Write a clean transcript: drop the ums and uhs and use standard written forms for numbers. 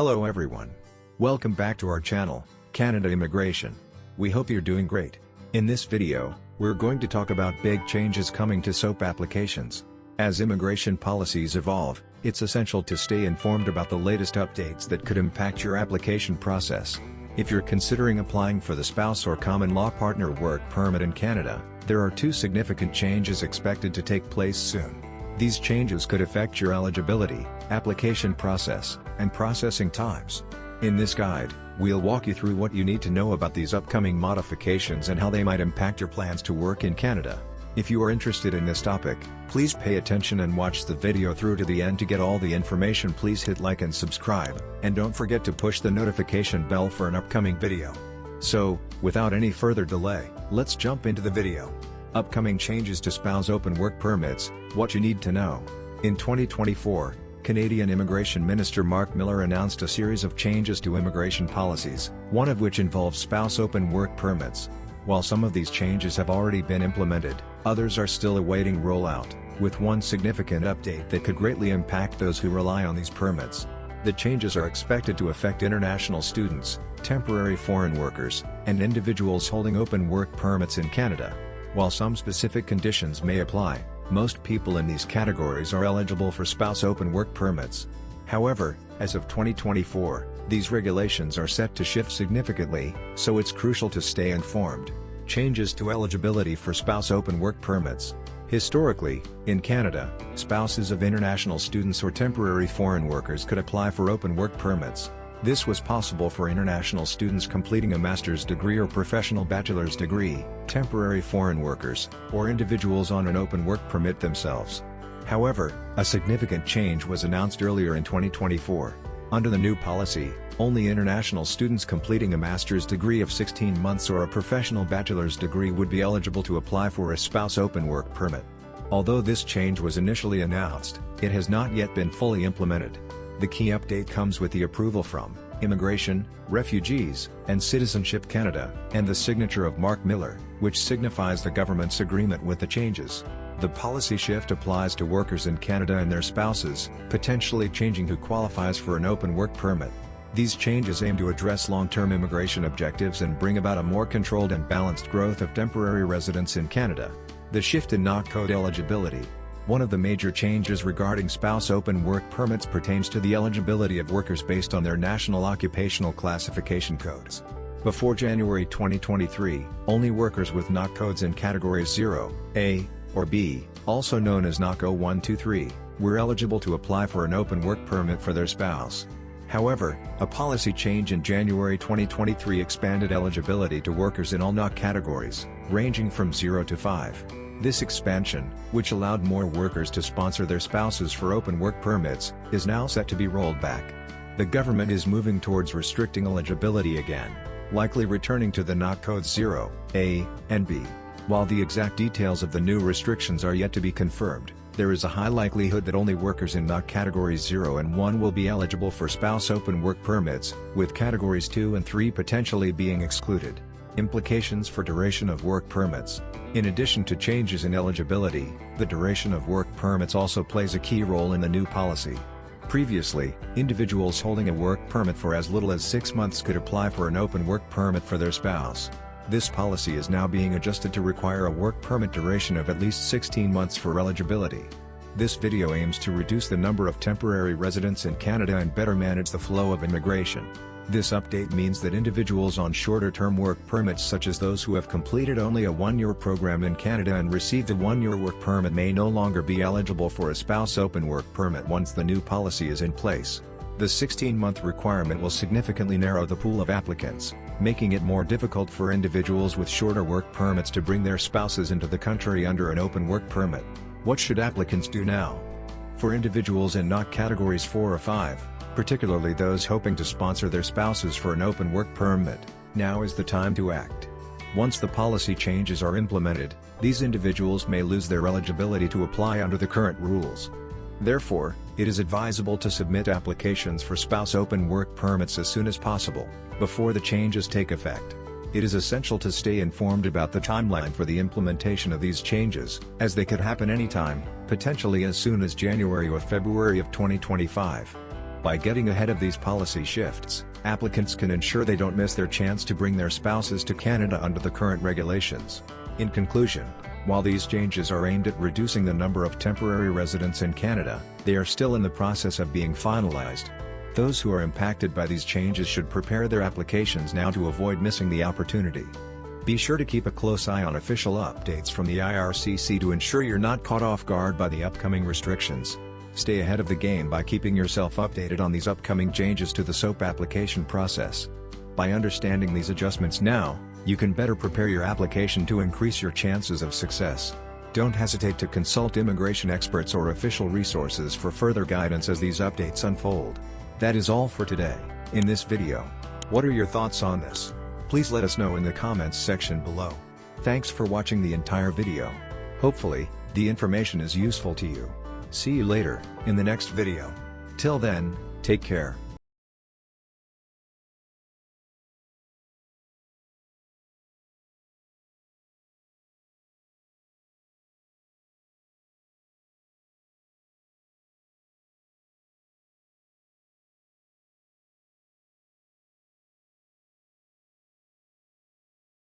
Hello everyone. Welcome back to our channel, Canada Immigration. We hope you're doing great. In this video, we're going to talk about big changes coming to SOWP applications. As immigration policies evolve, it's essential to stay informed about the latest updates that could impact your application process. If you're considering applying for the spouse or common law partner work permit in Canada, there are two significant changes expected to take place soon. These changes could affect your eligibility, application process, and processing times. In this guide, we'll walk you through what you need to know about these upcoming modifications and how they might impact your plans to work in Canada. If you are interested in this topic, please pay attention and watch the video through to the end to get all the information. Please hit like and subscribe, and don't forget to push the notification bell for an upcoming video. So, without any further delay, let's jump into the video. Upcoming changes to spouse open work permits, what you need to know. In 2024, Canadian Immigration Minister Mark Miller announced a series of changes to immigration policies, one of which involves spouse open work permits. While some of these changes have already been implemented, others are still awaiting rollout, with one significant update that could greatly impact those who rely on these permits. The changes are expected to affect international students, temporary foreign workers, and individuals holding open work permits in Canada. While some specific conditions may apply, most people in these categories are eligible for spouse open work permits. However, as of 2024, these regulations are set to shift significantly, so it's crucial to stay informed. Changes to eligibility for spouse open work permits. Historically, in Canada, spouses of international students or temporary foreign workers could apply for open work permits. This was possible for international students completing a master's degree or professional bachelor's degree, temporary foreign workers, or individuals on an open work permit themselves. However, a significant change was announced earlier in 2024. Under the new policy, only international students completing a master's degree of 16 months or a professional bachelor's degree would be eligible to apply for a spouse open work permit. Although this change was initially announced, it has not yet been fully implemented. The key update comes with the approval from Immigration, Refugees, and Citizenship Canada, and the signature of Mark Miller, which signifies the government's agreement with the changes. The policy shift applies to workers in Canada and their spouses, potentially changing who qualifies for an open work permit. These changes aim to address long-term immigration objectives and bring about a more controlled and balanced growth of temporary residents in Canada. The shift in NOC code eligibility. One of the major changes regarding spouse open work permits pertains to the eligibility of workers based on their national occupational classification codes. Before January 2023, only workers with NOC codes in categories 0, A, or B, also known as NOC 0123, were eligible to apply for an open work permit for their spouse. However, a policy change in January 2023 expanded eligibility to workers in all NOC categories, ranging from 0 to 5. This expansion, which allowed more workers to sponsor their spouses for open work permits, is now set to be rolled back. The government is moving towards restricting eligibility again, likely returning to the NOC codes 0, A, and B. While the exact details of the new restrictions are yet to be confirmed, there is a high likelihood that only workers in NOC categories 0 and 1 will be eligible for spouse open work permits, with categories 2 and 3 potentially being excluded. Implications for duration of work permits. In addition to changes in eligibility, the duration of work permits also plays a key role in the new policy. Previously, individuals holding a work permit for as little as 6 months could apply for an open work permit for their spouse. This policy is now being adjusted to require a work permit duration of at least 16 months for eligibility. This video aims to reduce the number of temporary residents in Canada and better manage the flow of immigration. This update means that individuals on shorter-term work permits such as those who have completed only a one-year program in Canada and received a one-year work permit may no longer be eligible for a spouse open work permit once the new policy is in place. The 16-month requirement will significantly narrow the pool of applicants, making it more difficult for individuals with shorter work permits to bring their spouses into the country under an open work permit. What should applicants do now? For individuals in NOC categories 4 or 5, particularly those hoping to sponsor their spouses for an open work permit, now is the time to act. Once the policy changes are implemented, these individuals may lose their eligibility to apply under the current rules. Therefore, it is advisable to submit applications for spouse open work permits as soon as possible, before the changes take effect. It is essential to stay informed about the timeline for the implementation of these changes, as they could happen anytime, potentially as soon as January or February of 2025. By getting ahead of these policy shifts, applicants can ensure they don't miss their chance to bring their spouses to Canada under the current regulations. In conclusion, while these changes are aimed at reducing the number of temporary residents in Canada, they are still in the process of being finalized. Those who are impacted by these changes should prepare their applications now to avoid missing the opportunity. Be sure to keep a close eye on official updates from the IRCC to ensure you're not caught off guard by the upcoming restrictions. Stay ahead of the game by keeping yourself updated on these upcoming changes to the SOWP application process. By understanding these adjustments now, you can better prepare your application to increase your chances of success. Don't hesitate to consult immigration experts or official resources for further guidance as these updates unfold. That is all for today. In this video, what are your thoughts on this? Please let us know in the comments section below. Thanks for watching the entire video. Hopefully, the information is useful to you. See you later, in the next video. Till then, take care.